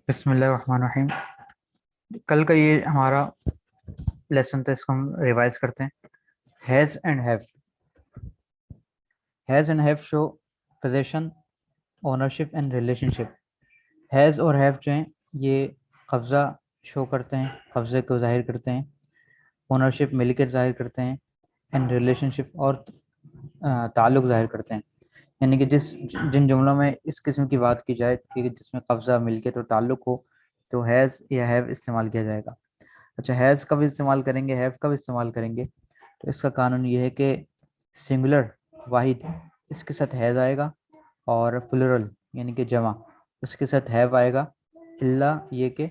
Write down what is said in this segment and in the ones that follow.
बिस्मिल्लाहिर्रहमानिर्रहीम। कल का ये हमारा लेसन था, इसको हम रिवाइज करते हैं। Has and have show possession, ownership and relationship. Has और हैव जो हैं ये कब्ज़ा शो करते हैं, कब्ज़े को जाहिर करते हैं। ओनरशिप मिलकियत जाहिर करते हैं। एंड रिलेशनशिप और ताल्लुक जाहिर करते हैं। यानी कि जिन जुमलों में इस किस्म की बात की जाए कि जिसमें कब्ज़ा मिलकियत और ताल्लुक हो, तो हैज़ या हैव इस्तेमाल किया जाएगा। अच्छा, हैज़ कब इस्तेमाल करेंगे, हैव कब इस्तेमाल करेंगे? तो इसका कानून ये है कि सिंगुलर वाहिद इसके साथ हैज़ आएगा, और प्लुरल यानी कि जमा उसके साथ हैव आएगा, इल्ला ये कि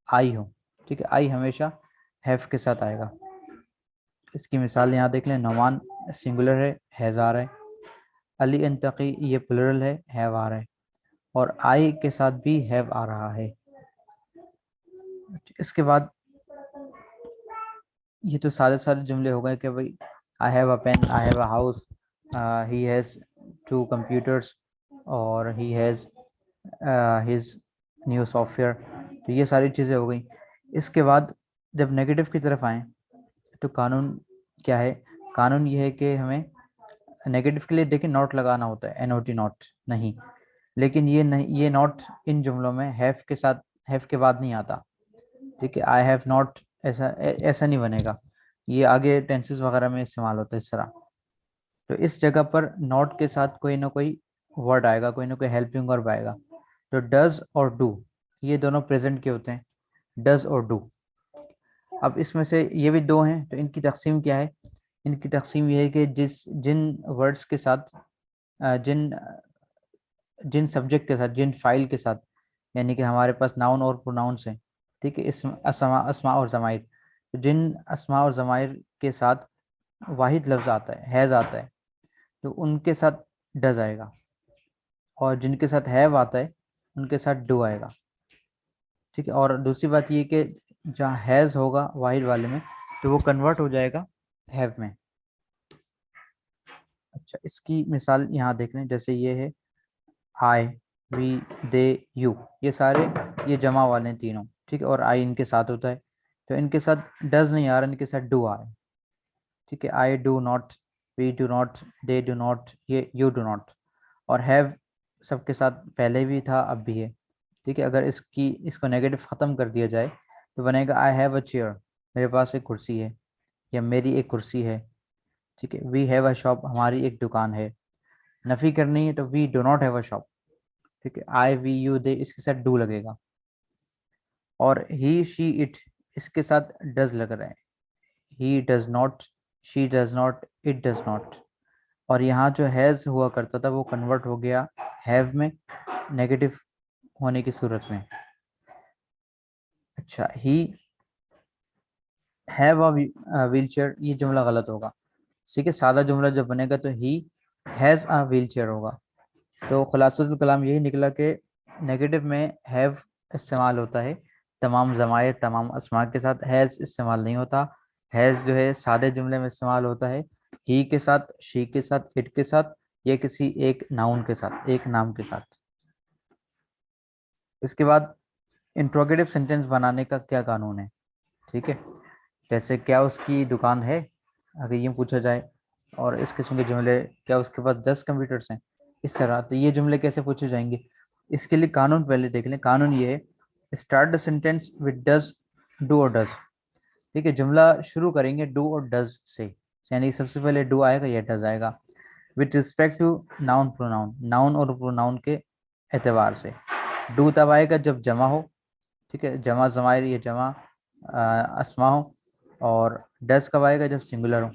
आई हो। ठीक है, आई हमेशा हैव के साथ आएगा। इसकी मिसाल यहाँ देख लें। नौमान सिंगुलर है, हैज़ आ रहा है। अली अंतकी ये प्लुरल है, हैव आ रहा है। और आई के साथ भी हैव आ रहा है। इसके बाद ये तो सारे सारे जुमले हो गए कि भाई I have a pen, I have a house, he has 2 computers, और he has his new software. तो ये सारी चीज़ें हो गई। इसके बाद जब नेगेटिव की तरफ आए तो कानून क्या है? कानून ये है कि हमें नेगेटिव के लिए देखिए नॉट लगाना होता है, NOT नॉट नहीं। लेकिन ये नहीं, ये नॉट इन जुमलों में हैव के साथ, हैव के बाद नहीं आता। ठीक है, आई हैव नॉट ऐसा नहीं बनेगा। ये आगे टेंसेस वगैरह में इस्तेमाल होता है इस तरह। तो इस जगह पर नॉट के साथ कोई ना कोई वर्ड आएगा, कोई ना कोई हेल्पिंग वर्ब आएगा। तो डज और डू ये दोनों प्रेजेंट के होते हैं, डज और डू। अब इसमें से ये भी दो हैं, तो इनकी तकसीम क्या है? इनकी तकसीम ये है कि जिन वर्ड्स के साथ जिन जिन सब्जेक्ट के साथ, जिन फाइल के साथ, यानी कि हमारे पास नाउन और प्रोनाउंस हैं। ठीक है, इसमें अस्मा और ज़माइर। तो जिन अस्मा और ज़माइर के साथ वाहिद लफ्ज़ आता है, हैज़ आता है, तो उनके साथ डज आएगा। और जिनके साथ हैव आता है उनके साथ डू आएगा। ठीक है, और दूसरी बात ये कि जहाँ हैज़ होगा वाहिद वाले में, तो वो कन्वर्ट हो जाएगा हैव में। अच्छा, इसकी मिसाल यहाँ देख लें। जैसे ये है आई, वी, दे, यू, ये सारे ये जमा वाले हैं तीनों। ठीक है, और आई इनके साथ होता है, तो इनके साथ डज नहीं आ रहा, इनके साथ डू आ रहा है। ठीक है, I do not, we do not, they do not, ये यू डू नॉट। और हैव सबके साथ पहले भी था, अब भी है। ठीक है, अगर इसको नेगेटिव ख़त्म कर दिया जाए तो बनेगा आई हैव अ चेयर, मेरे पास एक कुर्सी है, या मेरी एक कुर्सी है। ठीक है, वी हैव अ शॉप, हमारी एक दुकान है। नफ़ी करनी है तो we do not have a shop. ठीक है, आई, वी, यू, दे इसके साथ डू लगेगा। और ही, शी, इट इसके साथ डज लग रहा है। He does not, she does not, it does not. और यहाँ जो हैज़ हुआ करता था वो कन्वर्ट हो गया हैव में, नेगेटिव होने की सूरत में। अच्छा, ही हैव अ व्हील चेयर, ये जुमला गलत होगा। ठीक है, सादा जुमला जब बनेगा तो he has a wheel chair होगा। तो खुलासतुल कलाम यही निकला कि नेगेटिव में हैव इस्तेमाल होता है तमाम ज़मायर, तमाम अस्मा के साथ। हैज़ इस्तेमाल नहीं होता। हैज़ जो है सादे जुमले में इस्तेमाल होता है ही के साथ, शी के साथ, इट के साथ, या किसी एक नाउन के साथ, एक नाम के साथ। इसके बाद इंट्रोगेटिव सेंटेंस बनाने का क्या कानून है? ठीक है, जैसे क्या उसकी दुकान है, अगर ये पूछा जाए, और इस किस्म के जुमले, क्या उसके पास 10 कंप्यूटर्स हैं, इस तरह। तो ये जुमले कैसे पूछे जाएंगे? इसके लिए कानून पहले देख लें। कानून ये है, start the sentence with does, do और डज। ठीक है, जुमला शुरू करेंगे डू और डज से, यानी सबसे पहले डू आएगा या डज आएगा। With respect to noun pronoun, noun और प्रोनाउन के एतबार से। डू तब आएगा जब जमा हो। ठीक है, जमा जमायर, ये जमा अस्मा हो। और डज कब आएगा? जब सिंगुलर हो।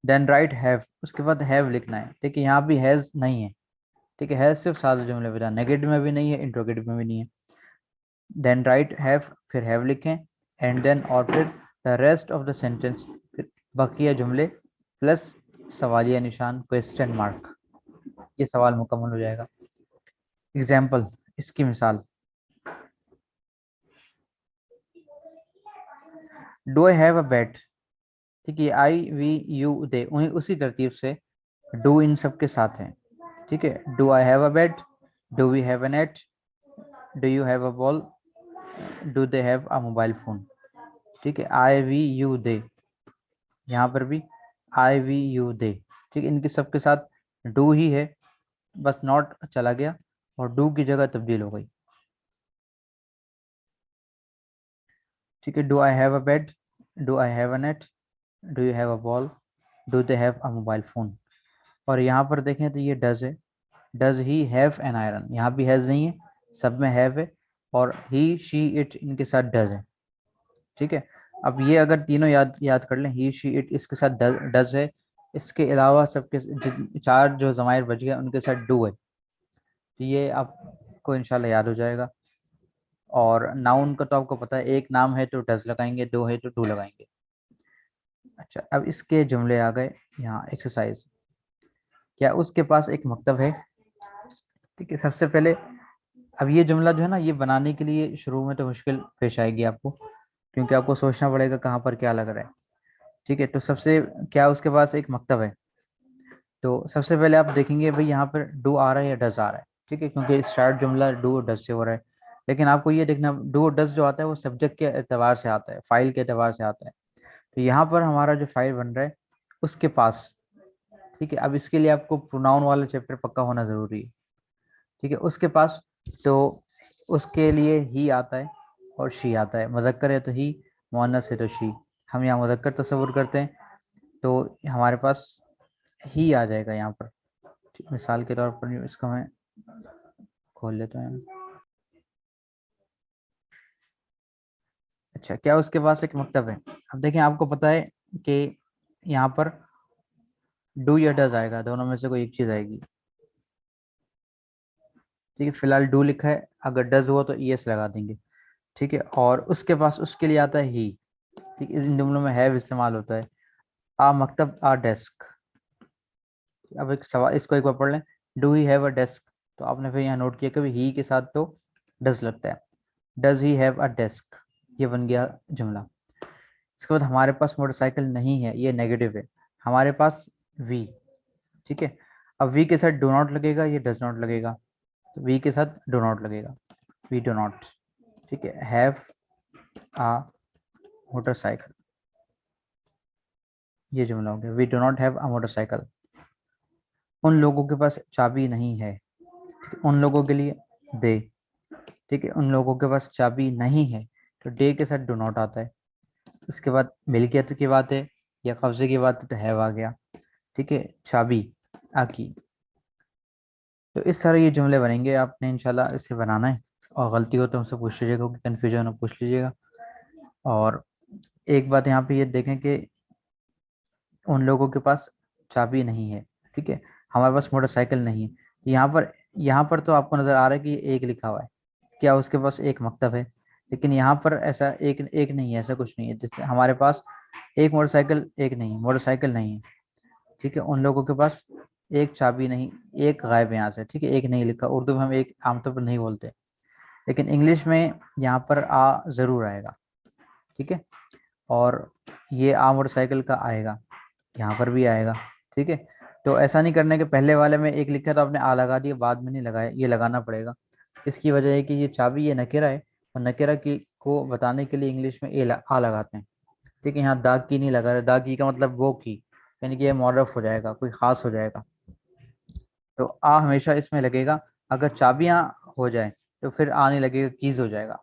देन राइट हैव, उसके बाद हैव लिखना है। ठीक है, यहाँ भी हैज नहीं है। ठीक है, हैज सिर्फ सादे जुमले में था, नेगेटिव में भी नहीं है, इंट्रोगेटिव में भी नहीं है। देन राइट हैव, फिर हैव लिखें, एंड देन और फिर the rest of the sentence, फिर बकिया जुमले प्लस सवालिया निशान, क्वेश्चन मार्क। ये सवाल मुकम्मल हो जाएगा। एग्जाम्पल, इसकी मिसाल, do I have a bat. ठीक है, आई, वी, यू, दे, उन्हीं उसी तरतीब से डू इन सब के साथ हैं। ठीक है, do I have a bed, do we have an eight, do you have a ball, do they have a mobile phone. ठीक है, आई वी यू दे, यहाँ पर भी आई वी यू दे। ठीक है, इनके सबके साथ डू ही है, बस नॉट चला गया और डू की जगह तब्दील हो गई। ठीक है, do I have a bed, do I have a net, do you have a ball, do they have a mobile phone. और यहाँ पर देखें तो ये डज है, does he have an iron, यहाँ भी हैज नहीं है, सब में हैव है, और ही शी इट इनके साथ डज है। ठीक है, अब ये अगर तीनों याद याद कर लें, ही शी इट इसके साथ डज है, इसके अलावा सबके चार जो जमायर बच गए उनके साथ डू है। तो ये आपको इंशाल्लाह याद हो जाएगा। और नाउन का तो आपको पता है, एक नाम है तो डज लगाएंगे, दो है तो डू लगाएंगे। अच्छा, अब इसके जुमले आ गए यहाँ, एक्सरसाइज। क्या उसके पास एक मकतब है। ठीक है, सबसे पहले अब ये जुमला जो है ना, ये बनाने के लिए शुरू में तो मुश्किल पेश आएगी आपको, क्योंकि आपको सोचना पड़ेगा कहाँ पर क्या लग रहा है। ठीक है, तो सबसे क्या उसके पास एक मकतब है, तो सबसे पहले आप देखेंगे भाई यहाँ पर डू आ रहा है या डज आ रहा है। ठीक है, क्योंकि स्टार्ट जुमला डू और डज से हो रहा है, लेकिन आपको ये देखना डू और डज जो आता है वो सब्जेक्ट के एतबार से आता है, फाइल के एतबार से आता है। तो यहाँ पर हमारा जो फाइल बन रहा है उसके पास। ठीक है, अब इसके लिए आपको प्रोनाउन वाला चैप्टर पक्का होना जरूरी है। ठीक है, उसके पास, तो उसके लिए ही आता है और शी आता है, मुज़क्कर है तो ही, मुअन्नस है तो शी। हम यहाँ मुज़क्कर तस्वुर करते हैं, तो हमारे पास ही आ जाएगा यहाँ पर। मिसाल के तौर पर इसको मैं खोल लेता हूँ। अच्छा, क्या उसके पास एक मकतब है। अब देखें, आपको पता है कि यहाँ पर डू या डज आएगा, दोनों में से कोई एक चीज आएगी। ठीक है, फिलहाल डू लिखा है, अगर डज हुआ तो ईएस लगा देंगे। ठीक है, और उसके पास उसके लिए आता है ही। ठीक है, इन जुमलों में हैव इस्तेमाल होता है। आ मकतब आ डेस्क। अब एक सवाल, इसको एक बार पढ़ लें, do he have a desk. तो आपने फिर यहाँ नोट किया कभी ही के साथ तो डज लगता है, does he have a desk, ये बन गया जुमला। इसके बाद हमारे पास मोटरसाइकिल नहीं है, ये नेगेटिव है, हमारे पास वी। ठीक है, अब वी के साथ डो नॉट लगेगा, ये डज नॉट लगेगा, तो वी के साथ डो नॉट लगेगा, वी डो नॉट। ठीक है, हैव आ मोटरसाइकिल, ये जुमला हो गया, we do not have a motorcycle. उन लोगों के पास चाबी नहीं है। ठीक है, उन लोगों के लिए दे। ठीक है, उन लोगों के पास चाबी नहीं है, तो डे के साथ डो नॉट आता है। उसके बाद मिल्कियत की बात है या कब्जे की बात है तो हैव आ गया। ठीक है, चाबी आकी। तो इस तरह ये जुमले बनेंगे, आपने इंशाल्लाह इसे बनाना है, और गलती हो तो हमसे पूछ लीजिएगा, कि कन्फ्यूजन हो पूछ लीजिएगा। और एक बात यहाँ पे ये देखें कि उन लोगों के पास चाबी नहीं है। ठीक है, हमारे पास मोटरसाइकिल नहीं है। यहाँ पर तो आपको नजर आ रहा है कि एक लिखा हुआ है, क्या उसके पास एक मकतब है, लेकिन यहाँ पर ऐसा एक एक नहीं है, ऐसा कुछ नहीं है। जैसे हमारे पास एक मोटरसाइकिल, एक नहीं मोटरसाइकिल नहीं है। ठीक है, उन लोगों के पास एक चाबी नहीं, एक गायब है यहाँ से। ठीक है, एक नहीं लिखा, उर्दू में हम एक आमतौर पर नहीं बोलते, लेकिन इंग्लिश में यहाँ पर आ जरूर आएगा। ठीक है, और ये आ मोटरसाइकिल का आएगा, यहाँ पर भी आएगा। ठीक है, तो ऐसा नहीं करने के पहले वाले में एक लिखा तो आपने आ लगा दिया, बाद में नहीं लगाया, ये लगाना पड़ेगा। इसकी वजह है कि ये चाबी ये नकेरा है, और नकेरा की को बताने के लिए इंग्लिश में आ लगाते हैं। ठीक है, यहाँ दाग की नहीं लगा रहे, दाग की का मतलब वो की, यानी कि ये मॉरफ हो जाएगा, कोई खास हो जाएगा। तो आ हमेशा इसमें लगेगा। अगर चाबियां हो जाए तो फिर आ नहीं लगेगा, कीज हो जाएगा,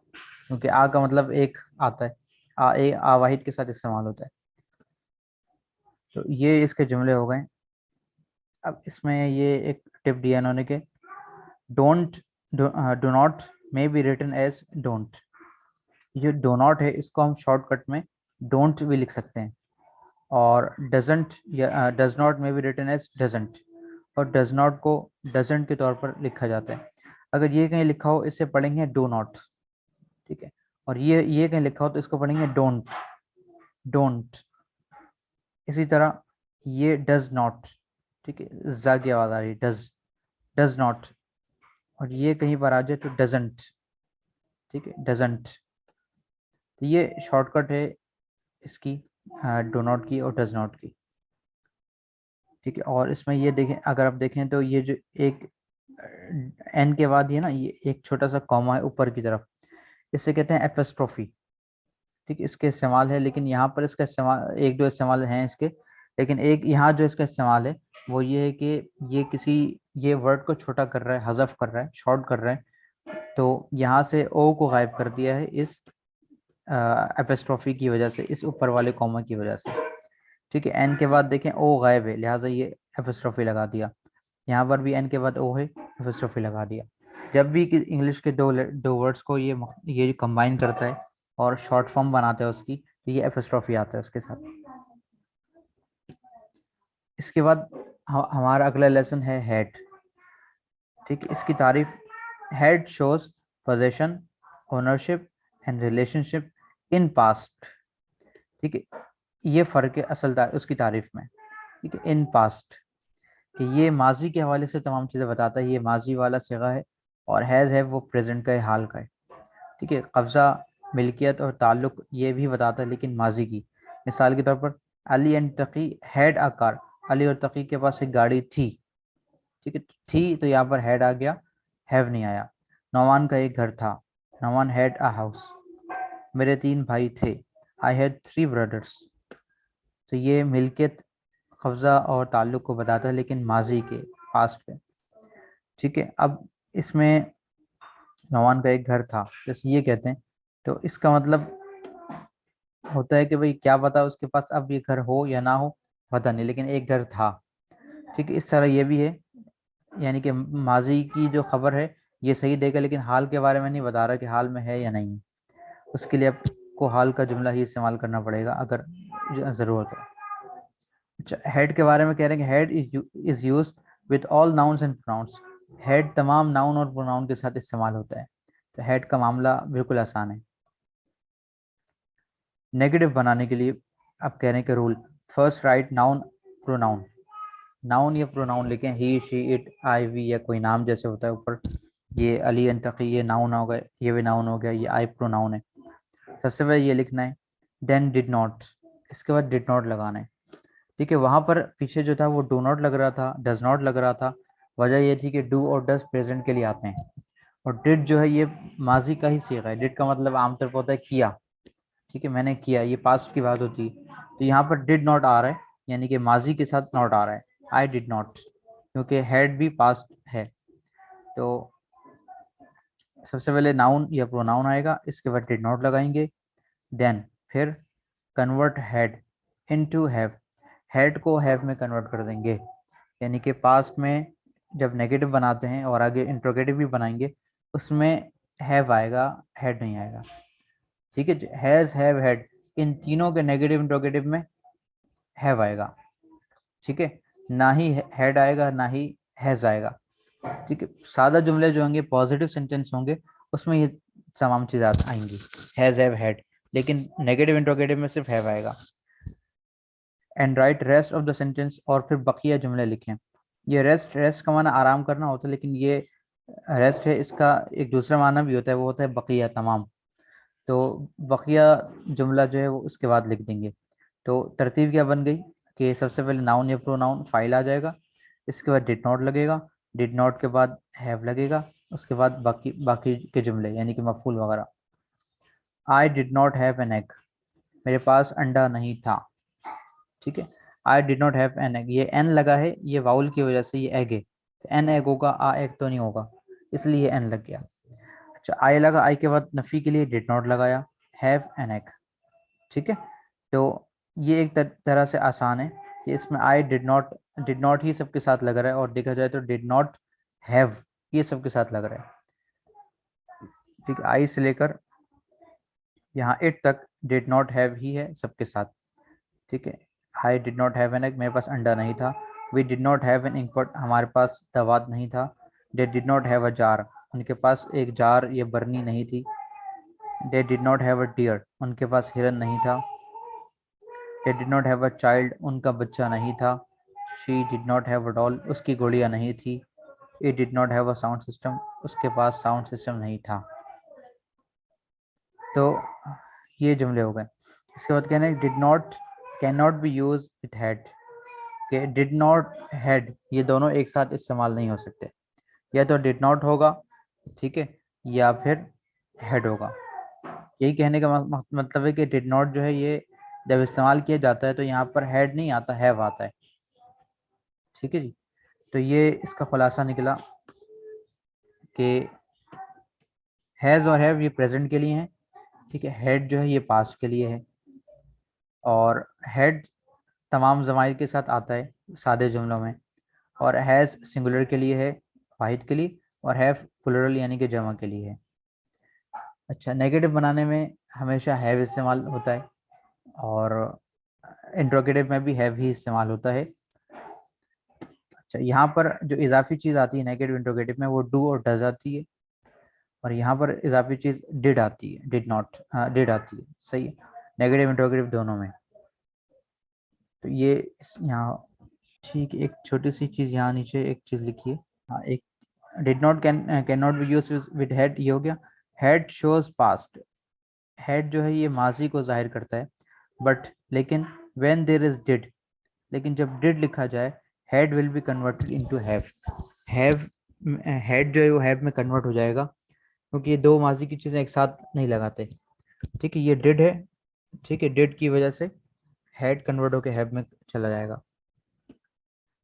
क्योंकि आ का मतलब एक आता है, आ वाहिद के साथ इस्तेमाल होता है। तो ये इसके जुमले हो गए। अब इसमें ये एक टिप दिया इन्होंने के don't, do not may be written as don't. ये डो नॉट है, इसको हम शॉर्टकट में डोंट भी लिख सकते हैं, और डजंट या डज नॉट में भी रिटन एज डजंट, और डज नॉट को डजंट के तौर पर लिखा जाता है। अगर ये कहीं लिखा हो इसे पढ़ेंगे डो नॉट। ठीक है, और ये कहीं लिखा हो तो इसको पढ़ेंगे डोंट, डोंट। इसी तरह ये डज नॉट, ठीक है, जा की आवाज आ रही है, डज, डज नॉट। और ये कहीं पर आ जाए तो डजंट। ठीक है, डजंट। तो ये शॉर्टकट है इसकी, डो नॉट की और डज नॉट की। ठीक है, और इसमें ये देखें, अगर आप देखें तो ये जो एक एन के बाद ये ना ये एक छोटा सा कॉमा है ऊपर की तरफ, इसे कहते हैं एपिस्ट्रोफी। ठीक है, इसके इस्तेमाल है, लेकिन यहाँ पर इसका इस्तेमाल एक दो इस्तेमाल हैं इसके, लेकिन एक यहाँ जो इसका इस्तेमाल है वो ये है कि ये किसी ये वर्ड को छोटा कर रहा है, हज़फ कर रहा है, शॉर्ट कर रहा है, तो यहाँ से ओ को गायब कर दिया है इस एपिस्ट्रोफी की वजह से, इस ऊपर वाले कॉमा की वजह से। ठीक है, एन के बाद देखें ओ गायब है, लिहाजा ये एपिस्ट्रोफी लगा दिया। यहाँ पर भी एन के बाद ओ है, एपिस्ट्रोफी लगा दिया। जब भी इंग्लिश के दो वर्ड्स को ये कंबाइन करता है और शॉर्ट फॉर्म बनाता है उसकी, तो ये एपिस्ट्रोफी आता है उसके साथ। इसके बाद हमारा अगला लेसन है हेड। ठीक है, इसकी तारीफ, head shows possession, ownership and relationship in past. ठीक है, ये फर्क है असल उसकी तारीफ में। ठीक है, इन पास्ट कि ये माजी के हवाले से तमाम चीज़ें बताता है, ये माजी वाला सिगा है, और हैज़ है वो प्रेजेंट का है, हाल का है। ठीक है, कब्जा, मिल्कियत और ताल्लुक ये भी बताता है, लेकिन माजी की। मिसाल के तौर पर Ali and Taqi had a car, Ali और तकी के पास एक गाड़ी थी। ठीक है, थी तो यहाँ पर हैड आ गया, हैव नहीं आया। नौमान का एक घर था, नौमान हैड अ हाउस। मेरे 3 भाई थे, आई हैड 3 ब्रदर्स। तो ये मिल्कियत, कब्जा और ताल्लुक को बताता है, लेकिन माजी के, पास्ट पे। ठीक है, अब इसमें नौमान का एक घर था, जैसे ये कहते हैं, तो इसका मतलब होता है कि भाई क्या पता उसके पास अब ये घर हो या ना हो, पता नहीं, लेकिन एक घर था। ठीक है, इस तरह ये भी है, यानी कि माजी की जो खबर है ये सही देगा, लेकिन हाल के बारे में नहीं बता रहा कि हाल में है या नहीं। उसके लिए आपको हाल का जुमला ही इस्तेमाल करना पड़ेगा अगर ज़रूरत हो। अच्छा, हेड के बारे में कह रहे हैं कि had is used with all nouns and pronouns. Had तमाम नाउन और प्रोनाउन के साथ इस्तेमाल होता है, तो हेड का मामला बिल्कुल आसान है। नेगेटिव बनाने के लिए आप कह रहे हैं कि rule, first right noun pronoun, noun या प्रोनाउन लिखें, ही शी इट आई वी, या कोई नाम जैसे होता है ऊपर, ये अली एन तकी ये नाउन हो गया, ये भी नाउन हो गया, ये आई प्रोनाउन है। सबसे पहले ये लिखना है, देन डिड नॉट, इसके बाद डिड नॉट लगाना है। ठीक है, वहां पर पीछे जो था वो डू नॉट लग रहा था, डज नॉट लग रहा था। वजह ये थी कि डू और डज प्रेजेंट के लिए आते हैं, और डिड जो है ये माजी का ही सीगा है। डिड का मतलब आमतौर पर होता है किया। ठीक है, मैंने किया, ये पास्ट की बात होती है, तो यहाँ पर डिड नॉट आ रहा है, यानी कि माजी के साथ नॉट आ रहा है, आई डिड नॉट, क्योंकि हैड भी पास्ट है। तो सबसे पहले नाउन या प्रोनाउन आएगा, इसके बाद डिड नॉट लगाएंगे, देन फिर convert had into have, had को हैव में कन्वर्ट कर देंगे, यानी कि पास्ट में जब नेगेटिव बनाते हैं और आगे इंट्रोगेटिव भी बनाएंगे, उसमें हैव आएगा, हैड नहीं आएगा। ठीक है, हैज, हैव, हैड, इन तीनों के नेगेटिव इंट्रोगेटिव में हैव आएगा। ठीक है, ना ही हैड आएगा ना ही हैज आएगा। ठीक है, सादा जुमले जो होंगे, पॉजिटिव सेंटेंस होंगे, उसमें ये तमाम चीज़ें आएंगी, हैज, हैव, हैड, लेकिन नेगेटिव इंट्रोगेटिव में सिर्फ हैव आएगा। And right rest of the sentence, और फिर बकिया जुमले लिखें। ये रेस्ट, रेस्ट का माना आराम करना होता है, लेकिन ये रेस्ट है, इसका एक दूसरा माना भी होता है, वो होता है बकिया, तमाम। तो बकिया जुमला जो है वो उसके बाद लिख देंगे। तो तरतीब क्या बन गई कि सबसे पहले नाउन या प्रोनाउन फाइल आ जाएगा, इसके बाद डिड नॉट लगेगा, डिड नॉट के बाद हैव लगेगा, उसके बाद बाकी बाकी के जुमले यानी कि मफूल वगैरह। आई did not have an egg, मेरे पास अंडा नहीं था। ठीक है, I did not have an egg, ये एन लगा है, ये वाउल की वजह से ये एग है, एन एग होगा, आ एग तो नहीं होगा, इसलिए एन लग गया। अच्छा, आई लगा, आई के बाद नफी के लिए डिड नॉट लगाया, हैव एन एग। ठीक है, तो ये एक तरह से आसान है कि इसमें आई डिड नॉट ही सबके साथ लग रहा है, और देखा जाए तो डिड नॉट हैव ये सबके साथ लग रहा है। ठीक है, आई से लेकर यहाँ इट तक डिड नॉट हैव ही है सबके साथ। ठीक है, I did not have an egg, मेरे पास अंडा नहीं था। We did not have an inkpot, हमारे पास दवात नहीं था। They did not have a jar, उनके पास एक जार या बरनी नहीं थी। They did not have a deer, उनके पास हिरन नहीं था। They did not have a child, उनका बच्चा नहीं था। She did not have a doll, उसकी गुड़िया नहीं थी। It did not have a sound system, उसके पास साउंड सिस्टम नहीं था। तो ये जुमले हो गए। इसके बाद कहना है did not can not be use with had, कि डिड नॉट हैड ये दोनों एक साथ इस्तेमाल नहीं हो सकते। या तो डिड नॉट होगा, ठीक है, या फिर हैड होगा। यही कहने का मतलब है कि डिड नॉट जो है ये जब इस्तेमाल किया जाता है तो यहाँ पर हैड नहीं आता, हैव आता है। ठीक है जी, तो ये इसका खुलासा निकला कि हैज और हैव ये प्रेजेंट के लिए हैं, ठीक है, हेड जो है ये पास्ट के लिए है, और हेड तमाम ज़माइर के साथ आता है सादे जुमलों में, और हैज़ सिंगुलर के लिए है, वाहिद के लिए, और हैव प्लुरल यानी कि जमा के लिए है। अच्छा, नेगेटिव बनाने में हमेशा हैव इस्तेमाल होता है, और इंट्रोगेटिव में भी हैव ही इस्तेमाल होता है। अच्छा, यहाँ पर जो इजाफी चीज़ आती है नेगेटिव इंट्रोगेटिव में वो डू और डज आती है, और यहाँ पर इजाफी चीज़ डिड आती है, डिड नॉट, डिड आती है, सही है, नेगेटिव इंट्रोगेटिव दोनों में। तो ये यहाँ ठीक है। एक छोटी सी चीज़ यहाँ नीचे एक चीज़ लिखिए, हाँ, एक did not can not be use with had, ये हो गया। हैड शोज पास्ट, हैड जो है ये माजी को जाहिर करता है, बट लेकिन व्हेन देयर इज डिड, लेकिन जब डिड लिखा जाए had will be converted into have, have had जो है वो हैव में कन्वर्ट हो जाएगा, क्योंकि ये दो माजी की चीज़ें एक साथ नहीं लगाते। ठीक है, ये डिड है, ठीक है, डिड की वजह से हैड कन्वर्ट होकर हैव में चला जाएगा।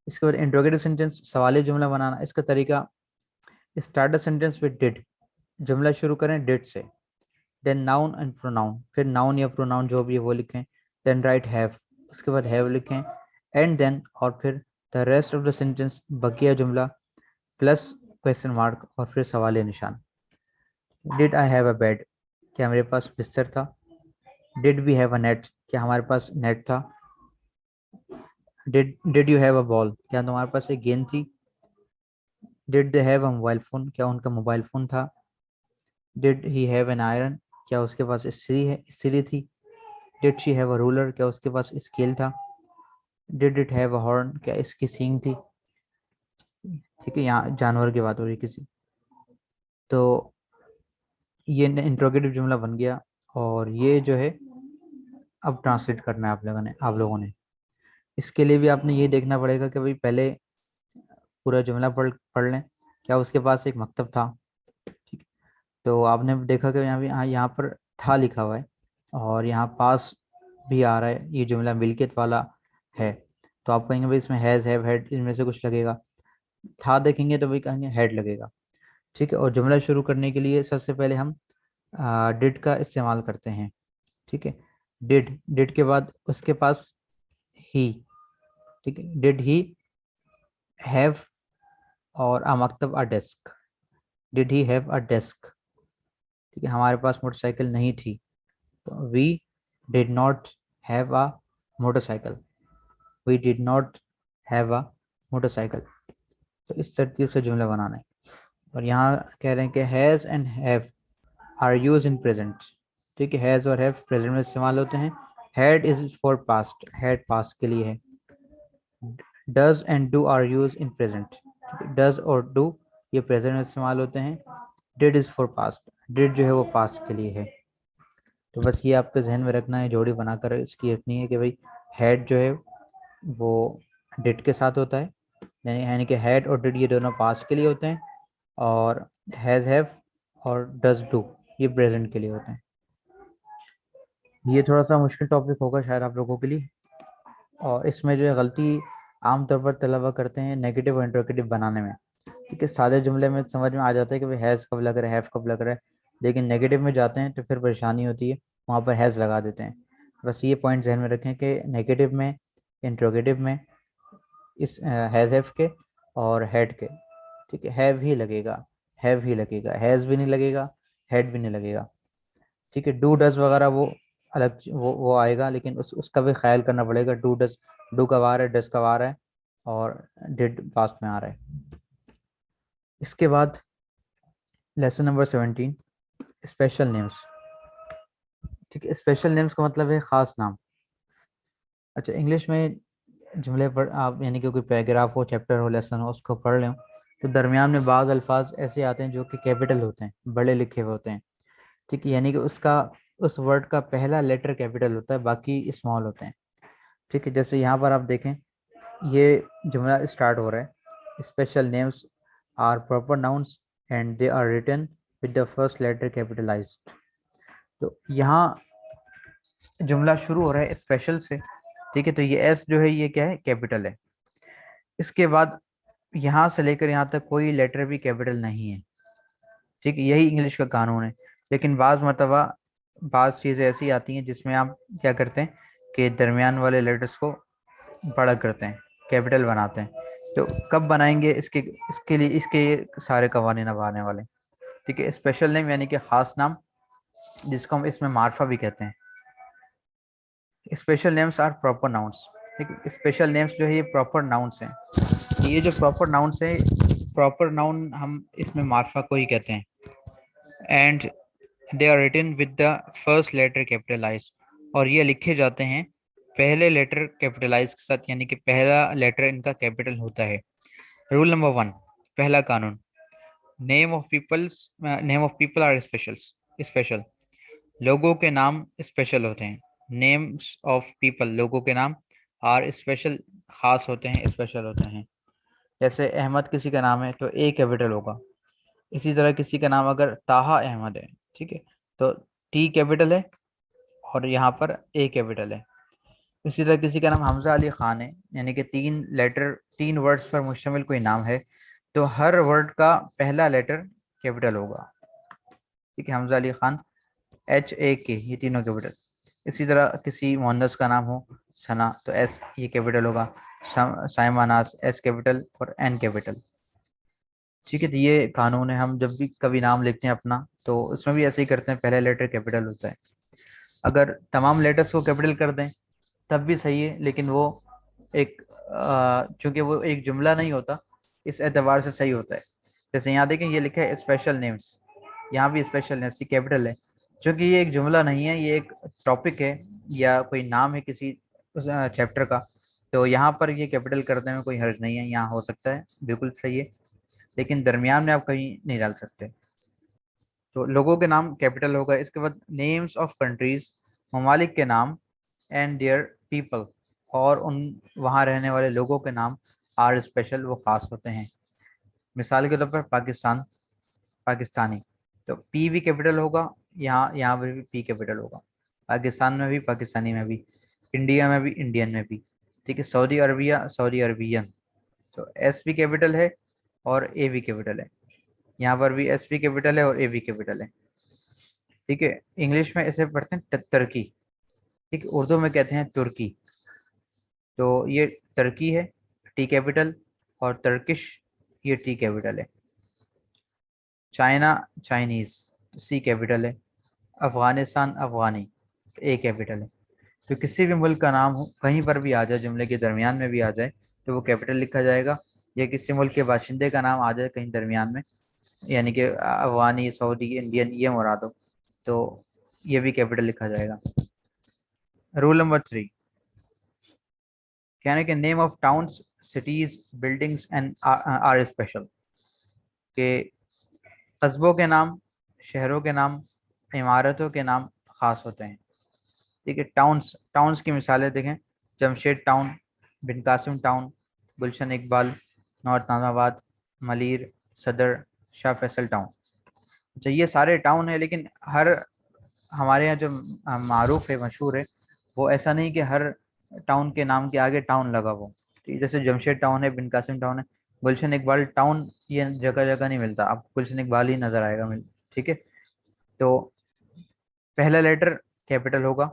इसके बाद इंट्रोगेटिव सेंटेंस, सवाली जुमला बनाना, इसका तरीका, start a sentence with did, जुमला शुरू करें डिड से, देन नाउन एंड प्रोनाउन, फिर नाउन या प्रोनाउन जो भी है वो लिखें, देन राइट हैव, उसके बाद हैव लिखें, एंड देन और फिर the rest of the sentence, बकिया जुमला प्लस क्वेश्चन मार्क और फिर सवाल निशान। Did I have a bed, क्या मेरे पास बिस्तर था। Did we have a net, क्या हमारे पास नेट था। Did you have a ball, क्या तुम्हारे पास एक गेंद थी। Did they have a mobile phone, क्या उनका मोबाइल फोन था। Did he have an iron, क्या उसके पास इस्त्री थी। Did she have a ruler, क्या उसके पास स्केल था। Did it have a horn, क्या इसकी सींग थी। ठीक है, यहाँ जानवर की बात हो रही है किसी। तो ये इंट्रोगेटिव जुमला बन गया, और ये जो है अब ट्रांसलेट करना है आप लोगों ने। इसके लिए भी आपने ये देखना पड़ेगा कि भाई पहले पूरा जुमला पढ़ पढ़ लें, क्या उसके पास एक मकतब था। ठीक, तो आपने देखा कि यहाँ भी यहाँ पर था लिखा हुआ है, और यहाँ पास भी आ रहा है, ये जुमला मिल्कियत वाला है, तो आप कहेंगे भाई इसमें हैज हैव हैड इनमें से कुछ लगेगा। था देखेंगे तो भाई कहेंगे हैड लगेगा। ठीक है, और जुमला शुरू करने के लिए सबसे पहले हम डिड का इस्तेमाल करते हैं। ठीक है, डिड, डिड के बाद उसके पास ही, ठीक है, डिड ही हैव, और आ मकतब a desk, did he have a desk. ठीक है, हमारे पास मोटरसाइकिल नहीं थी, तो we did not have a motorcycle, we did not have a motorcycle. तो इस तरतीब से जुमला बनाना है। और यहाँ कह रहे हैं कि has and have are use in present. ठीक है, हैज़ और हैव प्रेजेंट में इस्तेमाल होते हैं। Had is for past, had past के लिए है। Does and do are use in present, does और डू ये प्रेजेंट में इस्तेमाल होते हैं। Did is for past, did जो है वो पास्ट के लिए है। तो बस ये आपके जहन में रखना है, जोड़ी बनाकर इसकी रखनी है कि भाई हैड जो है वो डिड के साथ होता है, यानी कि हैड और डिड ये दोनों पास्ट के लिए होते हैं, और हैज हैव और डज डू ये प्रेजेंट के लिए होते हैं। ये थोड़ा सा मुश्किल टॉपिक होगा शायद आप लोगों के लिए, और इसमें जो है गलती आमतौर पर तलबा करते हैं नेगेटिव और इंट्रोगेटिव बनाने में। ठीक है, सादे जुमले में समझ में आ जाता है कि भाई हैज़ कब लग रहा है, हैव कब लग रहा है, लेकिन नेगेटिव में जाते हैं तो फिर परेशानी होती है, वहाँ पर हैज़ लगा देते हैं। बस ये पॉइंट जहन में रखें कि नेगेटिव में, इंट्रोगेटिव में इस हैज़ हैव के और हैड के, ठीक है, हैव ही लगेगा, हैव ही लगेगा, हैज़ भी नहीं लगेगा, हैड भी नहीं लगेगा। ठीक है, डू डज वगैरह वो अलग वो आएगा, लेकिन उसका भी ख्याल करना पड़ेगा। डू डज, डू कब आ रहा है, डज कब आ रहा है, और डिड पास्ट में आ रहा है। इसके बाद लेसन नंबर 17, स्पेशल नेम्स। ठीक है, स्पेशल नेम्स का मतलब है खास नाम। अच्छा, इंग्लिश में जुमले पर आप यानी कि कोई पैराग्राफ हो, चैप्टर हो, लेसन हो, उसको पढ़ लें तो दरमियान में बाज़ अल्फाज ऐसे आते हैं जो कि कैपिटल होते हैं, बड़े लिखे हुए होते हैं। ठीक है, यानी कि उसका उस वर्ड का पहला लेटर कैपिटल होता है, बाकी स्मॉल होते हैं। ठीक है, जैसे यहाँ पर आप देखें, ये जुमला स्टार्ट हो रहा है, special names are proper nouns and they are written with the first letter capitalized. तो यहाँ जुमला शुरू हो रहा है स्पेशल से, ठीक है, तो ये एस जो है ये क्या है, कैपिटल है। इसके बाद यहाँ से लेकर यहाँ तक कोई लेटर भी कैपिटल नहीं है, ठीक है, यही इंग्लिश का कानून है। लेकिन बाज मरतबा बाज चीज़ें ऐसी आती हैं जिसमें आप क्या करते हैं कि दरमियान वाले लेटर्स को बड़ा करते हैं, कैपिटल बनाते हैं। तो कब बनाएंगे, इसके लिए इसके ये सारे कवानीन अब आने वाले, ठीक है। स्पेशल नेम यानी कि खास नाम, जिसको हम इसमें मार्फा भी कहते हैं। Special names are proper nouns, ठीक है, स्पेशल नेम्स जो है ये प्रॉपर नाउन्स हैं। ये जो प्रॉपर नाउन्स है, प्रॉपर नाउन हम इसमें मार्फा को ही कहते हैं। And they are written with the first letter capitalize, और ये लिखे जाते हैं पहले लेटर कैपिटलाइज के साथ, यानी कि पहला लेटर इनका कैपिटल होता है। रूल नंबर 1, पहला कानून, name of people are special, लोगों के नाम स्पेशल होते हैं। नेम्स ऑफ पीपल, लोगों के नाम, आर स्पेशल, खास होते हैं, स्पेशल होते हैं। जैसे अहमद किसी का नाम है तो ए कैपिटल होगा। इसी तरह किसी का नाम अगर ताहा अहमद है, ठीक है, तो टी कैपिटल है और यहाँ पर ए कैपिटल है। इसी तरह किसी का नाम हमजा अली खान है, यानी कि 3 वर्ड्स पर मुश्तमिल कोई नाम है, तो हर वर्ड का पहला लेटर कैपिटल होगा, ठीक है। हमजा अली खान, HAK, ये तीनों कैपिटल। इसी तरह किसी मुअन्नस का नाम हो सना, तो S ये कैपिटल होगा। साइमा नाज, S कैपिटल और N कैपिटल, ठीक है। तो ये कानून है, हम जब भी कभी नाम लिखते हैं अपना तो उसमें भी ऐसे ही करते हैं, पहला लेटर कैपिटल होता है। अगर तमाम लेटर्स को कैपिटल कर दें तब भी सही है, लेकिन वो एक चूंकि वो एक जुमला नहीं होता, इस एतबार से सही होता है। जैसे यहाँ देखें, ये लिखा है स्पेशल नेम्स, यहाँ भी स्पेशल नेम्स, ये कैपिटल है। चूंकि ये एक जुमला नहीं है, ये एक टॉपिक है या कोई नाम है किसी चैप्टर का, तो यहाँ पर ये कैपिटल करने में कोई हर्ज नहीं है, यहाँ हो सकता है, बिल्कुल सही है, लेकिन दरमियान में आप कहीं नहीं डाल सकते। तो लोगों के नाम कैपिटल होगा। इसके बाद नेम्स ऑफ कंट्रीज, ममालिक के नाम, एंड देयर पीपल, और उन वहाँ रहने वाले लोगों के नाम, आर स्पेशल, वो खास होते हैं। मिसाल के तौर पर पाकिस्तान, पाकिस्तानी, तो पी भी कैपिटल होगा, यहाँ यहाँ पर भी पी कैपिटल होगा, पाकिस्तान में भी, पाकिस्तानी में भी, इंडिया में भी, इंडियन में भी, ठीक है। सऊदी अरबिया, सऊदी अरबियन, तो एस भी कैपिटल है और ए भी कैपिटल है, यहाँ पर भी एस भी कैपिटल है और ए भी कैपिटल है, ठीक है। इंग्लिश में इसे पढ़ते हैं तुर्की, ठीक है, उर्दू में कहते हैं तुर्की, तो ये टर्की है, टी कैपिटल, और टर्किश, ये टी कैपिटल है। चाइना, चाइनीज, सी कैपिटल है। अफगानिस्तान, अफगानी, ए कैपिटल है। तो किसी भी मुल्क का नाम हो, कहीं पर भी आ जाए, जुमले के दरमियान में भी आ जाए, तो वो कैपिटल लिखा जाएगा। या किसी मुल्क के बाशिंदे का नाम आ जाए कहीं दरमियान में, यानी कि अफगानी, सऊदी, इंडियन, ये मुराद हो, तो ये भी कैपिटल लिखा जाएगा। रूल नंबर 3, कहने के name of towns, cities, buildings and are special, के कस्बों के नाम, शहरों के नाम, इमारतों के नाम खास होते हैं, ठीक है। टाउन्स, टाउन्स की मिसालें देखें, जमशेद टाउन, बिन कासिम टाउन, गुलशन इकबाल, नॉर्थ नाजाबाद, मलिर, सदर, शाह फैसल टाउन। अच्छा, ये सारे टाउन है, लेकिन हर हमारे यहाँ जो मारूफ है, मशहूर है, वो ऐसा नहीं कि हर टाउन के नाम के आगे टाउन लगा हो, ठीक, जैसे जमशेद टाउन है, बिन कासिम टाउन है, गुलशन इकबाल टाउन ये जगह जगह नहीं मिलता, आपको गुलशन इकबाल ही नजर आएगा ठीक है। तो पहला लेटर कैपिटल होगा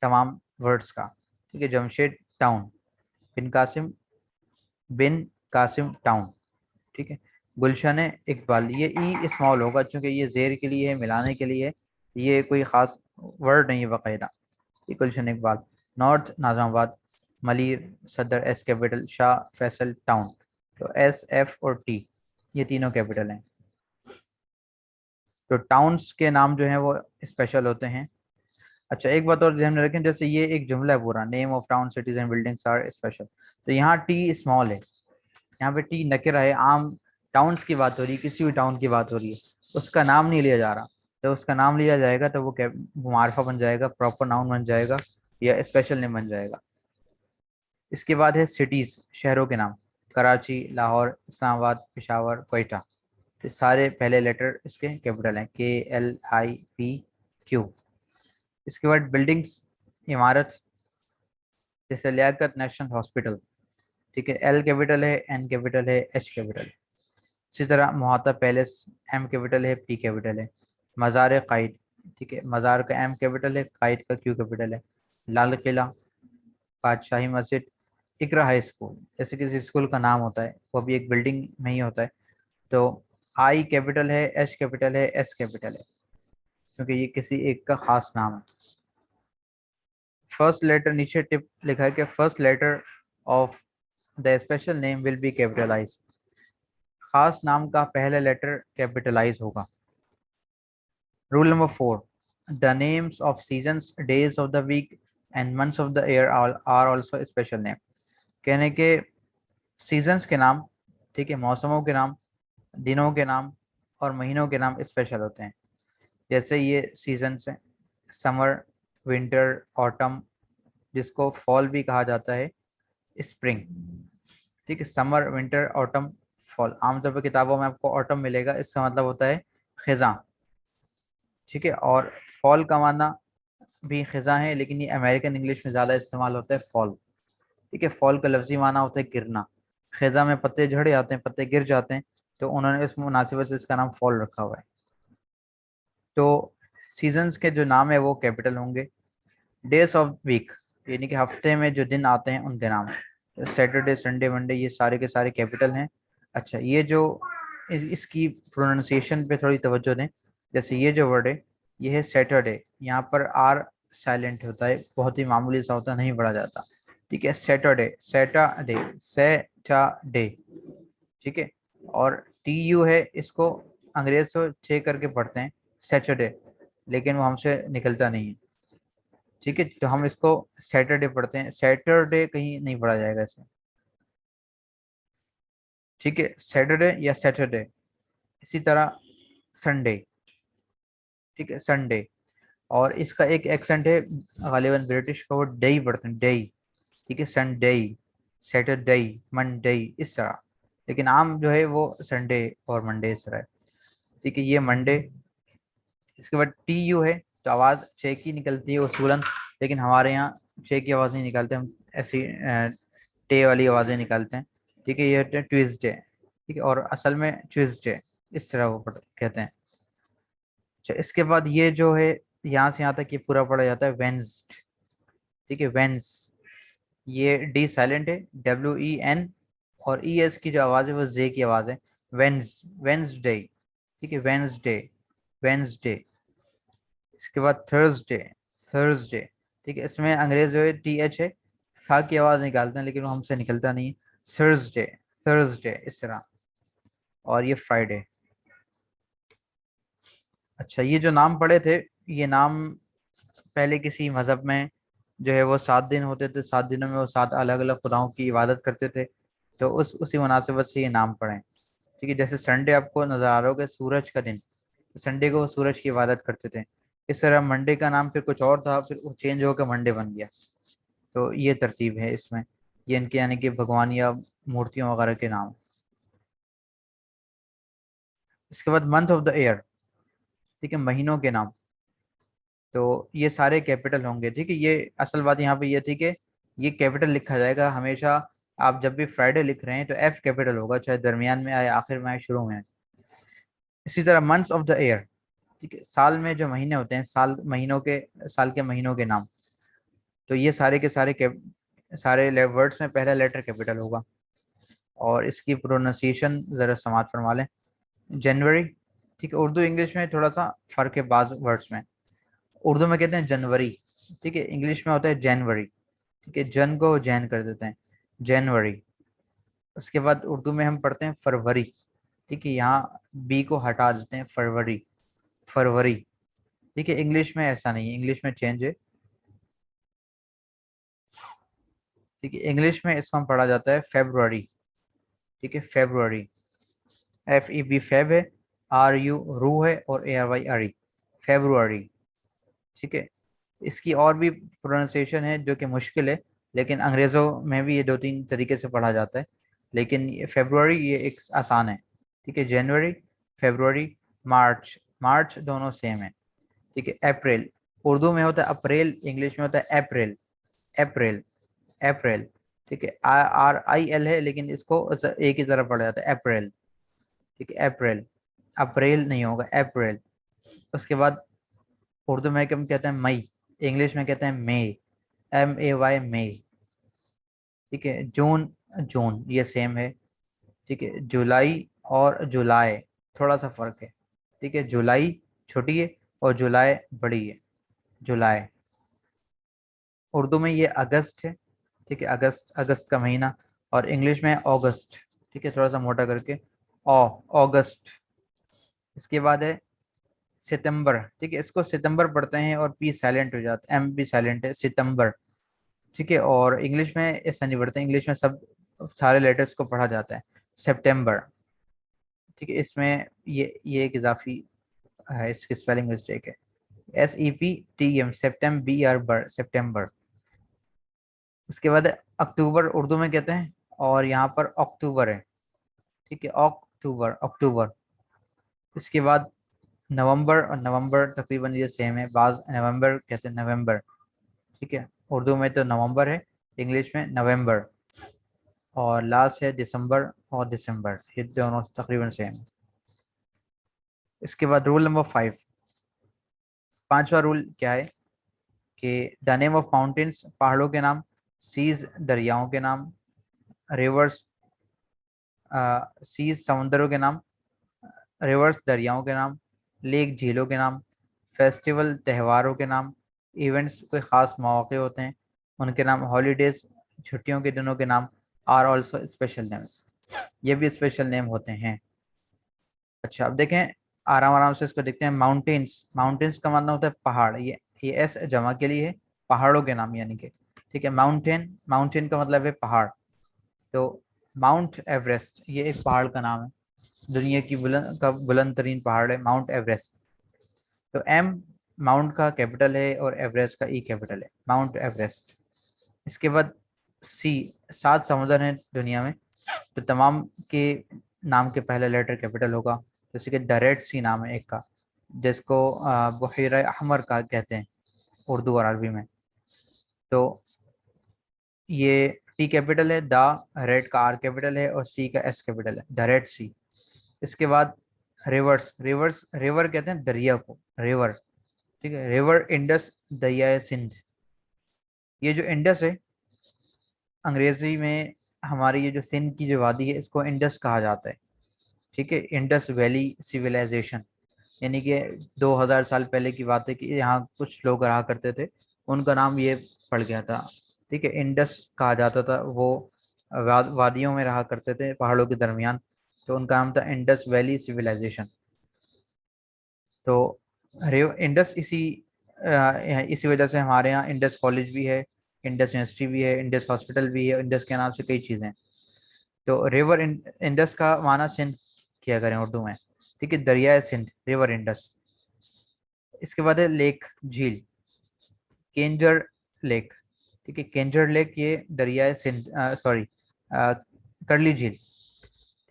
तमाम वर्ड्स का, ठीक है। जमशेद टाउन, बिन कासिम, बिन कासिम टाउन, ठीक है। गुलशन इकबाल, ये ई स्मॉल होगा क्योंकि ये जेर के लिए है, मिलाने के लिए है, ये कोई खास वर्ड नहीं है बाकायदा। गुलशन इकबाल, नॉर्थ नाज़ामाबाद, मलिर, सदर, S capital, Shah Faisal town, तो एस, एफ और टी, ये तीनों कैपिटल हैं। तो टाउन्स के नाम जो हैं वो स्पेशल होते हैं। अच्छा, एक बात और ध्यान में रखें, जैसे ये एक जुमला है पूरा, name of town, cities and buildings are special, तो यहाँ टी स्मॉल है, यहाँ पे टी नकिरा है, आम टाउन्स की बात हो रही है, किसी भी टाउन की बात हो रही है, उसका नाम नहीं लिया जा रहा। जब उसका नाम लिया जाएगा तो वो मार्फा बन जाएगा, प्रॉपर नाउन बन जाएगा, या स्पेशल नेम बन जाएगा। इसके बाद है सिटीज, शहरों के नाम, कराची, लाहौर, इस्लामाबाद, पेशावर, क्वेटा। तो सारे पहले लेटर इसके कैपिटल हैं, KLIPQ। इसके बाद बिल्डिंग्स, इमारत, जैसे लियाकत नेशनल हॉस्पिटल, ठीक है, L कैपिटल है, N कैपिटल है, H कैपिटल है। इसी तरह मोहता पैलेस, M कैपिटल है, P कैपिटल है। मज़ार कायद, ठीक है, मज़ार का M कैपिटल है, कायद का Q कैपिटल है। लाल किला, बादशाही मस्जिद, इकरा हाई स्कूल, जैसे किसी स्कूल का नाम होता है वो भी एक बिल्डिंग में ही होता है। तो I कैपिटल है, H कैपिटल है, S कैपिटल है, क्योंकि ये किसी एक का खास नाम है। फर्स्ट लेटर, नीचे टिप लिखा है कि first letter of the special name will be capitalize. खास नाम का पहला लेटर कैपिटलाइज होगा। Rule number 4, the names of seasons, days of the week and months of the year are also special name. कहने के सीजन्स के नाम, ठीक है, मौसमों के नाम, दिनों के नाम और महीनों के नाम स्पेशल होते हैं। जैसे ये सीजन्स हैं, समर, विंटर, ऑटम, जिसको फॉल भी कहा जाता है, स्प्रिंग, ठीक है, समर, विंटर, ऑटम, फॉल। आमतौर पर किताबों में आपको ऑटम मिलेगा, इसका मतलब होता है खिजा, ठीक है। और फॉल का माना भी खिजा है, लेकिन ये अमेरिकन इंग्लिश में ज़्यादा इस्तेमाल होता है फॉल, ठीक है। फॉल का लफ्जी माना होता है गिरना। खिजा में पत्ते झड़ जाते हैं, पत्ते गिर जाते हैं, तो उन्होंने इस मुनासिबत से इसका नाम फॉल रखा हुआ है। तो सीजन्स के जो नाम है वो कैपिटल होंगे। डेज ऑफ वीक, यानी कि हफ्ते में जो दिन आते हैं उनके नाम, सैटरडे, संडे, मंडे, ये सारे के सारे कैपिटल हैं। अच्छा, ये जो इसकी प्रोनाउंसिएशन पे थोड़ी तवज्जो दें। जैसे ये जो वर्ड है, ये है सैटरडे, यहाँ पर आर साइलेंट होता है, बहुत ही मामूली सा होता है, नहीं पढ़ा जाता, ठीक है। सैटरडे, सैटरडे, सैटरडे, ठीक है। और TU है, इसको अंग्रेज से चे करके पढ़ते हैं सैटरडे, लेकिन वो हमसे निकलता नहीं है, ठीक है। तो हम इसको सैटरडे पढ़ते हैं, सैटरडे कहीं नहीं पढ़ा जाएगा इसमें, ठीक है, सैटरडे या सैटरडे। इसी तरह संडे, ठीक है, संडे। और इसका एक एक्सेंट है, गालिबन ब्रिटिश का, वो डे पढ़ते हैं, डे, ठीक है, संडे, सैटरडे, मंडे, इस तरह। लेकिन आम जो है वो संडे और मंडे इस तरह है, ठीक है। ये मंडे। इसके बाद TU है, तो आवाज़ चे की निकलती है उसूलन, लेकिन हमारे यहाँ चे की आवाज़ नहीं निकालते, हम ऐसी टे वाली आवाज़ें निकालते हैं, ठीक है। ये ट्यूसडे, ठीक है, और असल में ट्यूसडे, इस तरह वो कहते हैं। अच्छा, इसके बाद ये जो है, यहाँ से यहाँ तक ये पूरा पढ़ा जाता है वेंस्ड, ठीक है, वेंस। ये डी साइलेंट है, WEN, और ES की जो आवाज़ है वो जे की आवाज़ है, वेंस, वेंसडे, ठीक है, वेंसडे, वेंसडे। इसके बाद थर्सडे, थर्सडे, ठीक है, इसमें अंग्रेज जो है TH है, था की आवाज़ निकालते हैं, लेकिन वो हमसे निकलता नहीं है। थर्सडे, थर्सडे, इस तरह। और ये फ्राइडे। अच्छा, ये जो नाम पढ़े थे, ये नाम पहले किसी मज़हब में जो है वो 7 दिन होते थे, 7 दिनों में वो 7 अलग अलग खुदाओं की इबादत करते थे, तो उसी मुनासिबत से ये नाम पढ़े, ठीक है। जैसे संडे आपको नजर आ रहा होगा, सूरज का दिन, तो संडे को वो सूरज की इबादत करते थे। इस तरह मंडे का नाम फिर कुछ और था, फिर वो चेंज होकर मंडे बन गया। तो ये तरतीब है इसमें, ये इनके यानी कि भगवान या मूर्तियों वगैरह के नाम। इसके बाद मंथ ऑफ द ईयर, ठीक है, महीनों के नाम। तो ये सारे कैपिटल होंगे, ठीक है। ये असल बात यहाँ पे ये थी कि ये कैपिटल लिखा जाएगा हमेशा। आप जब भी फ्राइडे लिख रहे हैं तो F कैपिटल होगा, चाहे दरमियान में आए, आखिर में आए, शुरू में आए। इसी तरह मंथ्स ऑफ द ईयर, ठीक है, साल में जो महीने होते हैं, साल के महीनों के नाम। तो ये सारे के सारे सारे वर्ड्स में पहला लेटर कैपिटल होगा। और इसकी प्रोनाउंसिएशन ज़रा समाज फरमा लें। जनवरी, ठीक है, उर्दू इंग्लिश में थोड़ा सा फ़र्क है बाज़ वर्ड्स में। उर्दू में कहते हैं जनवरी, ठीक है, इंग्लिश में होता है जनवरी, ठीक है, जन को जैन कर देते हैं, जनवरी। उसके बाद उर्दू में हम पढ़ते हैं फरवरी, ठीक है, यहाँ बी को हटा देते हैं, फरवरी, फरवरी, ठीक है। इंग्लिश में ऐसा नहीं है, इंग्लिश में चेंज है, ठीक है। इंग्लिश में इसको हम पढ़ा जाता है फेब्रुअरी, ठीक है, फेब्रुअरी, FEB फेब है, RU रू है, और ARY अरी, फेब्रुअरी, ठीक है। इसकी और भी प्रोनाउंसिएशन है जो कि मुश्किल है, लेकिन अंग्रेज़ों में भी ये 2-3 तरीके से पढ़ा जाता है, लेकिन ये फरवरी ये एक आसान है, ठीक है। जनवरी, फरवरी, मार्च, मार्च दोनों सेम है, ठीक है। अप्रैल उर्दू में होता है अप्रैल, इंग्लिश में होता है अप्रैल, अप्रैल, अप्रैल, ठीक है। RIL है, लेकिन इसको एक ही तरफ पढ़ा जाता है अप्रैल, ठीक है। अप्रैल, अप्रैल नहीं होगा, अप्रैल। उसके बाद उर्दू में हम कहते हैं मई, इंग्लिश में कहते हैं मई, MAY मई, ठीक है। जून, जून ये सेम है, ठीक है। जुलाई और जुलाई थोड़ा सा फर्क है, ठीक है। जुलाई छोटी है और जुलाई बड़ी है, जुलाई। उर्दू में ये अगस्त है, ठीक है, अगस्त, अगस्त का महीना। और इंग्लिश में अगस्त, ठीक है, थोड़ा सा मोटा करके अगस्त। इसके बाद है सितंबर, ठीक है, इसको सितंबर पढ़ते हैं और पी साइलेंट हो जाता है, M भी साइलेंट है, सितंबर, ठीक है। और इंग्लिश में ऐसा नहीं पढ़ते, इंग्लिश में सब सारे लेटर्स को पढ़ा जाता है, सितंबर, ठीक है। इसमें ये एक इजाफी है, इसकी स्पेलिंग मिस्टेक है, SEPTM, सेप्टेम्बर, बर, सितंबर। उसके बाद अक्टूबर उर्दू में कहते हैं, और यहाँ पर अक्टूबर है, ठीक है, अक्टूबर, अक्टूबर। इसके बाद नवंबर और नवंबर तकरीबन ये सेम है, बाज नवंबर कहते हैं, नवंबर, ठीक है। उर्दू में तो नवंबर है, इंग्लिश में नवंबर। और लास्ट है दिसंबर और दिसंबर, ये दोनों तकरीबन सेम है। इसके बाद रूल नंबर 5, पांचवा रूल क्या है कि द नेम ऑफ माउंटेन्स पहाड़ों के नाम, सीज दरियाओं के नाम, रिवर्स सीज समुद्रों के नाम, रिवर्स दरियाओं के नाम, लेक झीलों के नाम, फेस्टिवल त्योहारों के नाम, इवेंट्स कोई ख़ास मौके होते हैं उनके नाम, हॉलीडेज छुट्टियों के दिनों के नाम, आर ऑल्सो स्पेशल नेम्स, ये भी स्पेशल नेम होते हैं। अच्छा, अब देखें, आराम आराम से इसको देखते हैं। माउंटेन्स, माउंटेन्स का मतलब होता है पहाड़, ये एस जमा के लिए है, पहाड़ों के नाम यानी कि, ठीक है। माउंटेन, माउंटेन का मतलब है पहाड़, तो माउंट एवरेस्ट ये एक पहाड़ का नाम है, दुनिया की बुलंद तरीन पहाड़ है माउंट एवरेस्ट। तो M माउंट का कैपिटल है और एवरेस्ट का E कैपिटल है, माउंट एवरेस्ट। इसके बाद C, 7 समुद्र हैं दुनिया में, तो तमाम के नाम के पहले लेटर कैपिटल होगा। जैसे कि द रेड सी नाम है एक का, जिसको बहीरा अहमर का कहते हैं उर्दू और अरबी में। तो ये T कैपिटल है, द रेड का R कैपिटल है और C का S कैपिटल है, द रेड सी। इसके बाद रिवर्स, रिवर्स, रिवर कहते हैं दरिया को, रिवर, ठीक है। रिवर इंडस, दरिया सिंध। ये जो इंडस है, अंग्रेजी में हमारी ये जो सिंध की जो वादी है इसको इंडस कहा जाता है, ठीक है। इंडस वैली सिविलाइजेशन, यानी कि 2000 साल पहले की बात है कि यहाँ कुछ लोग रहा करते थे, उनका नाम ये पड़ गया था, ठीक है, इंडस कहा जाता था। वो वादियों में रहा करते थे, पहाड़ों के दरमियान, तो उनका नाम था इंडस वैली सिविलाइजेशन। तो इंडस इसी वजह से हमारे यहाँ इंडस कॉलेज भी है, इंडस यूनिवर्सिटी भी है, इंडस हॉस्पिटल भी है, इंडस के नाम से कई चीज़ें। तो रिवर इंडस का माना सिंध किया करें उर्दू में, ठीक है, दरिया सिंध, रिवर इंडस। इसके बाद है लेक, झील, केंजर लेक, ठीक है, केंजर लेक ये दरिया सिंध, सॉरी, करली झील,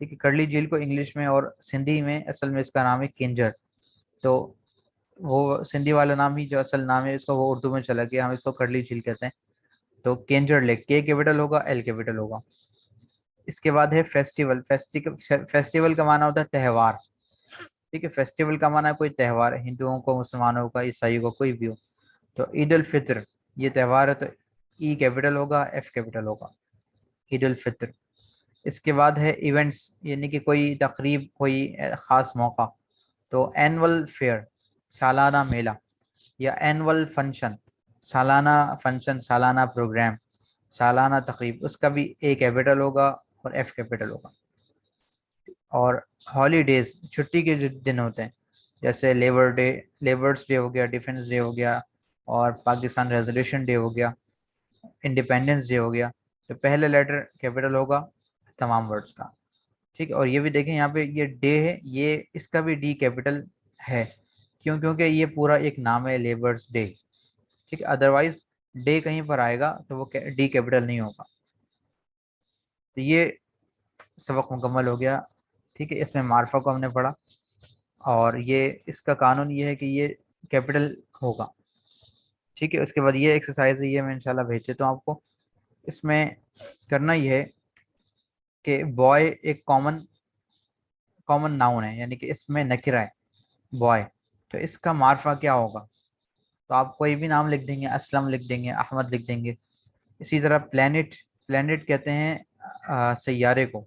ठीक है। करली झील को इंग्लिश में और सिंधी में असल में इसका नाम है केंजर। तो वो सिंधी वाला नाम ही जो असल नाम है इसका वो उर्दू में चला गया, हम इसको करली झील कहते हैं। तो केंजर लेक, के कैपिटल होगा, एल कैपिटल होगा। इसके बाद है फेस्टिवल, फेस्टिवल का माना होता है त्यौहार, ठीक है। फेस्टिवल का माना है कोई त्यौहार, हिंदुओं को, मुसलमानों का, ईसाइयों को, कोई भी हो। तो ईद उल फित्र ये त्यौहार है, तो ई कैपिटल होगा, एफ कैपिटल होगा, ईद उल फित्र। इसके बाद है इवेंट्स, यानी कि कोई तकरीब, कोई ख़ास मौका, तो एनुअल फेयर, सालाना मेला, या एनुअल फंक्शन, सालाना फंक्शन, सालाना प्रोग्राम, सालाना तकरीब, उसका भी ए कैपिटल होगा और एफ कैपिटल होगा। और हॉलीडेज छुट्टी के जो दिन होते हैं, जैसे लेबर डे, लेबर्स डे हो गया, डिफेंस डे हो गया, और पाकिस्तान रेजोल्यूशन डे हो गया, इंडिपेंडेंस डे हो गया, तो पहले लेटर कैपिटल होगा तमाम वर्ड्स का, ठीक है। और ये भी देखें यहाँ पे ये डे है, ये इसका भी डी कैपिटल है, क्यों, क्योंकि ये पूरा एक नाम है लेबर्स डे, ठीक है। अदरवाइज डे कहीं पर आएगा तो वो डी कैपिटल नहीं होगा। तो ये सबक मुकम्मल हो गया। ठीक है, इसमें मार्फा को हमने पढ़ा, और ये इसका कानून ये है कि ये कैपिटल होगा। ठीक है, उसके बाद ये एक्सरसाइज है, ये मैं इंशाल्लाह भेज देता हूँ आपको। इसमें करना ये है कि बॉय एक कॉमन कॉमन नाउन है, यानी कि इसमें नकिरा है बॉय, तो इसका मार्फा क्या होगा। तो आप कोई भी नाम लिख देंगे, असलम लिख देंगे, अहमद लिख देंगे। इसी तरह प्लेनेट, प्लेनेट कहते हैं सैयारे को।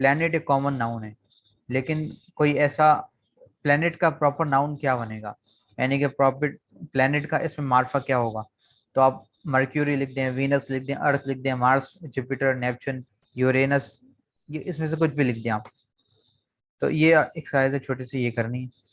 प्लेनेट एक कॉमन नाउन है, लेकिन कोई ऐसा प्लेनेट का प्रॉपर नाउन क्या बनेगा, यानी कि प्रॉपर प्लेनेट का इसमें मार्फा क्या होगा। तो आप मर्क्यूरी लिख दें, वीनस लिख दें, अर्थ लिख दें, मार्स, जुपिटर, नेपच्यून, यूरेनस, ये इसमें से कुछ भी लिख दें आप। तो ये एक्सरसाइज है छोटी सी, ये करनी है।